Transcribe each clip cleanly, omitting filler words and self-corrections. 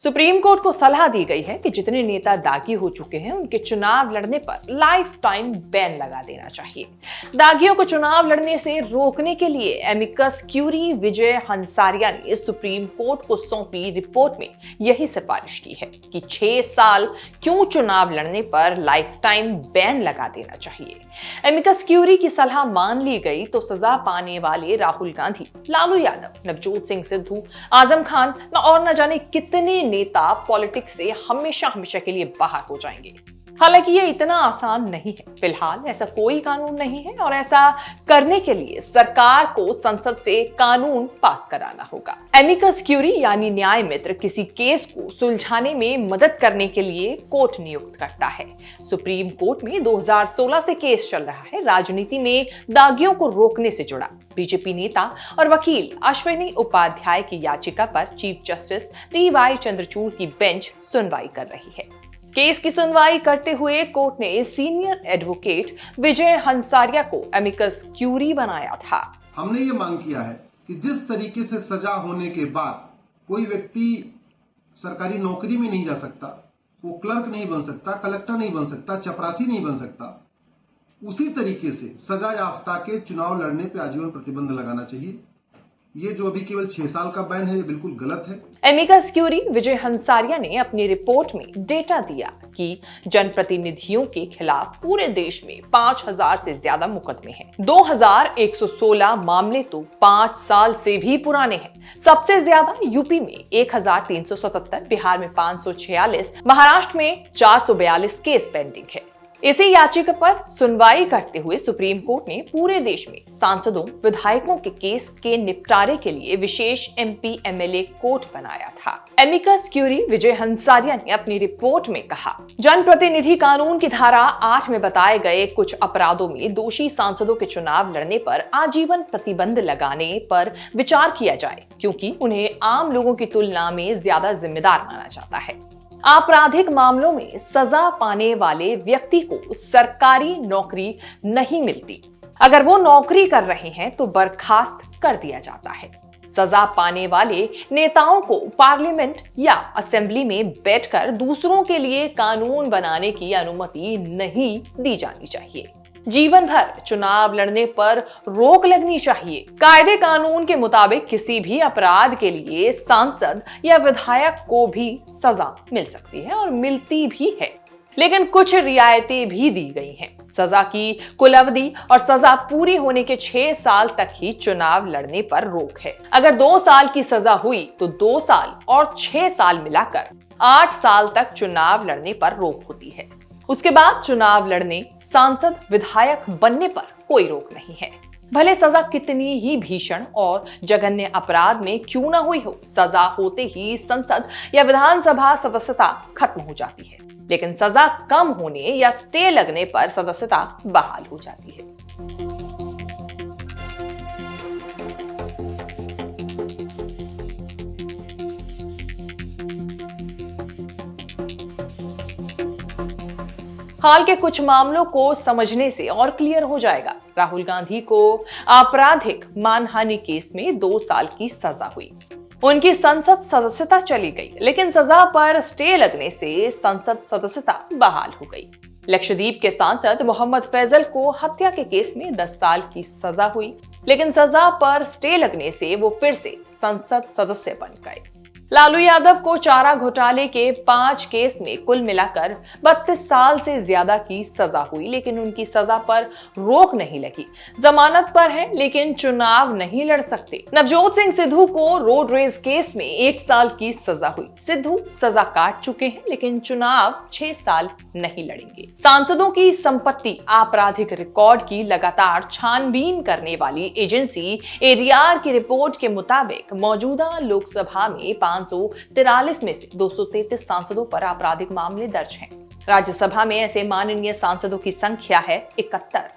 Supreme court को सलाह दी गई है कि जितने नेता दागी हो चुके हैं उनके चुनाव लड़ने पर लाइफ टाइम बैन लगा देना चाहिए। दागियों को चुनाव लड़ने से रोकने के लिए एमिकस क्यूरी विजय हंसारिया ने सुप्रीम कोर्ट को सौंपी रिपोर्ट में यही सिफारिश की है कि 6 साल क्यों चुनाव लड़ने पर लाइफ टाइम बैन लगा देना चाहिए। एमिकस क्यूरी की सलाह मान ली गई तो सजा पाने वाले राहुल गांधी, लालू यादव, नवजोत सिंह सिद्धू, आजम खान और न जाने कितने नेता पॉलिटिक्स से हमेशा हमेशा के लिए बाहर हो जाएंगे। हालांकि ये इतना आसान नहीं है। फिलहाल ऐसा कोई कानून नहीं है और ऐसा करने के लिए सरकार को संसद से कानून पास कराना होगा। एमिकस क्यूरी यानी न्याय मित्र किसी केस को सुलझाने में मदद करने के लिए कोर्ट नियुक्त करता है। सुप्रीम कोर्ट में 2016 से केस चल रहा है। राजनीति में दागियों को रोकने से जुड़ा बीजेपी नेता और वकील अश्विनी उपाध्याय की याचिका पर चीफ जस्टिस TY चंद्रचूड़ की बेंच सुनवाई कर रही है। केस की सुनवाई करते हुए कोर्ट ने सीनियर एडवोकेट विजय हंसारिया को एमिकस क्यूरी बनाया था। हमने ये मांग किया है कि जिस तरीके से सजा होने के बाद कोई व्यक्ति सरकारी नौकरी में नहीं जा सकता, वो क्लर्क नहीं बन सकता, कलेक्टर नहीं बन सकता, चपरासी नहीं बन सकता, उसी तरीके से सजा याफ्ता के चुनाव लड़ने पे आजीवन प्रतिबंध लगाना चाहिए। ये जो अभी केवल 6 साल का बैन है, ये बिल्कुल गलत है। एमिकस क्यूरी विजय हंसारिया ने अपनी रिपोर्ट में डेटा दिया कि जनप्रतिनिधियों के खिलाफ पूरे देश में 5000 से ज्यादा मुकदमे हैं। 2116 मामले तो 5 साल से भी पुराने हैं। सबसे ज्यादा यूपी में 1377, बिहार में 546, महाराष्ट्र में 442 केस पेंडिंग है। इसी याचिका पर सुनवाई करते हुए सुप्रीम कोर्ट ने पूरे देश में सांसदों, विधायकों के केस के निपटारे के लिए विशेष MP MLA कोर्ट बनाया था। एमिकस क्यूरी विजय हंसारिया ने अपनी रिपोर्ट में कहा, जनप्रतिनिधि कानून की धारा 8 में बताए गए कुछ अपराधों में दोषी सांसदों के चुनाव लड़ने पर आजीवन प्रतिबंध लगाने पर विचार किया जाए, क्योंकि उन्हें आम लोगों की तुलना में ज्यादा जिम्मेदार माना जाता है। आपराधिक मामलों में सजा पाने वाले व्यक्ति को सरकारी नौकरी नहीं मिलती। अगर वो नौकरी कर रहे हैं तो बर्खास्त कर दिया जाता है। सजा पाने वाले नेताओं को पार्लियामेंट या असेंबली में बैठकर दूसरों के लिए कानून बनाने की अनुमति नहीं दी जानी चाहिए। जीवन भर चुनाव लड़ने पर रोक लगनी चाहिए। कायदे कानून के मुताबिक किसी भी अपराध के लिए सांसद या विधायक को भी सजा मिल सकती है और मिलती भी है, लेकिन कुछ रियायतें भी दी गई हैं। सजा की कुल अवधि और सजा पूरी होने के 6 साल तक ही चुनाव लड़ने पर रोक है। अगर 2 साल की सजा हुई तो 2 साल और 6 साल मिलाकर 8 साल तक चुनाव लड़ने पर रोक होती है। उसके बाद चुनाव लड़ने, सांसद, विधायक बनने पर कोई रोक नहीं है। भले सजा कितनी ही भीषण और जघन्य अपराध में क्यों ना हुई हो, सजा होते ही संसद या विधानसभा सदस्यता खत्म हो जाती है, लेकिन सजा कम होने या स्टे लगने पर सदस्यता बहाल हो जाती है। हाल के कुछ मामलों को समझने से और क्लियर हो जाएगा। राहुल गांधी को आपराधिक मानहानि केस में 2 साल की सजा हुई। उनकी संसद सदस्यता चली गई, लेकिन सजा पर स्टे लगने से संसद सदस्यता बहाल हो गई। लक्षद्वीप के सांसद मोहम्मद फैजल को हत्या के केस में 10 साल की सजा हुई, लेकिन सजा पर स्टे लगने से वो फिर से संसद सदस्य बन गए। लालू यादव को चारा घोटाले के 5 केस में कुल मिलाकर 32 साल से ज्यादा की सजा हुई, लेकिन उनकी सजा पर रोक नहीं लगी। जमानत पर है लेकिन चुनाव नहीं लड़ सकते। नवजोत सिंह सिद्धू को रोड रेस केस में 1 साल की सजा हुई। सिद्धू सजा काट चुके हैं लेकिन चुनाव 6 साल नहीं लड़ेंगे। सांसदों की संपत्ति, आपराधिक रिकॉर्ड की लगातार छानबीन करने वाली एजेंसी ADR की रिपोर्ट के मुताबिक मौजूदा लोकसभा में 543 में से 233 सांसदों पर आपराधिक मामले दर्ज हैं। राज्यसभा में ऐसे माननीय सांसदों की संख्या है 71।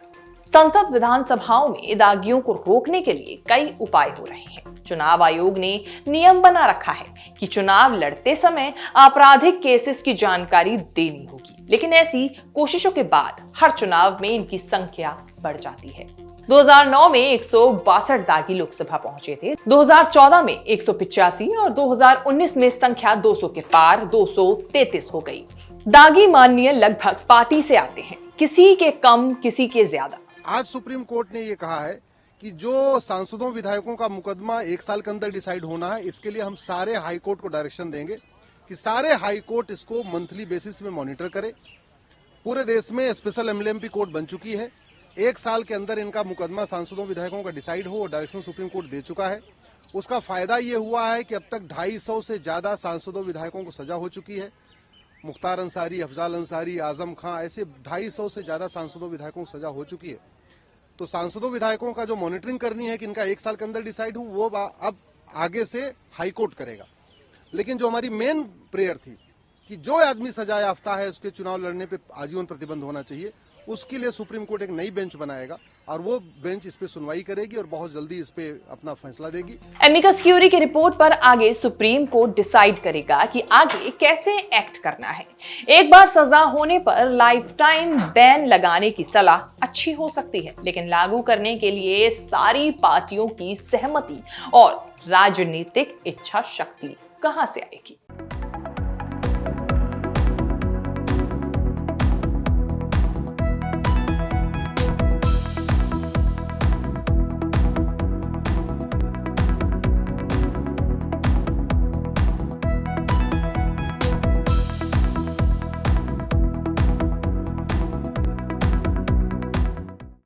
संसद विधानसभाओं में दागियों को रोकने के लिए कई उपाय हो रहे हैं। चुनाव आयोग ने नियम बना रखा है कि चुनाव लड़ते समय आपराधिक केसेस की जानकारी देनी होगी, लेकिन ऐसी कोशिशों के बाद हर चुनाव में इनकी संख्या बढ़ जाती है। 2009 में 162 दागी लोकसभा पहुंचे थे, 2014 में 185 और 2019 में संख्या 200 के पार 233 हो गई। दागी माननीय लगभग पार्टी से आते हैं, किसी के कम किसी के ज्यादा। आज सुप्रीम कोर्ट ने ये कहा है कि जो सांसदों विधायकों का मुकदमा 1 साल के अंदर डिसाइड होना है, इसके लिए हम सारे हाई कोर्ट को डायरेक्शन देंगे कि सारे हाई कोर्ट इसको मंथली बेसिस में मॉनिटर करे। पूरे देश में स्पेशल एमएलएमपी कोर्ट बन चुकी है। 1 साल के अंदर इनका मुकदमा सांसदों विधायकों का डिसाइड हो, डायरेक्शन सुप्रीम कोर्ट दे चुका है। उसका फायदा ये हुआ है कि अब तक 250 से ज्यादा सांसदों विधायकों को सजा हो चुकी है। मुख्तार अंसारी, अफजाल अंसारी, आजम खां, ऐसे 250 से ज्यादा सांसदों विधायकों को सजा हो चुकी है। तो सांसदों विधायकों का जो मॉनिटरिंग करनी है कि इनका 1 साल के अंदर डिसाइड हो, वो अब आगे से हाई कोर्ट करेगा। लेकिन जो हमारी मेन प्रेयर थी कि जो आदमी सजा याफ्ता है उसके चुनाव लड़ने पे आजीवन प्रतिबंध होना चाहिए, उसके लिए सुप्रीम कोर्ट एक नई बेंच बनाएगा और वो बेंच इस पे सुनवाई करेगी और बहुत जल्दी इस पे अपना फैसला देगी। एमिकस क्यूरी की रिपोर्ट पर आगे सुप्रीम कोर्ट डिसाइड करेगा कि आगे कैसे एक्ट करना है। एक बार सजा होने पर लाइफ टाइम बैन लगाने की सलाह अच्छी हो सकती है, लेकिन लागू करने के लिए सारी पार्टियों की सहमति और राजनीतिक इच्छा शक्ति कहां से आएगी?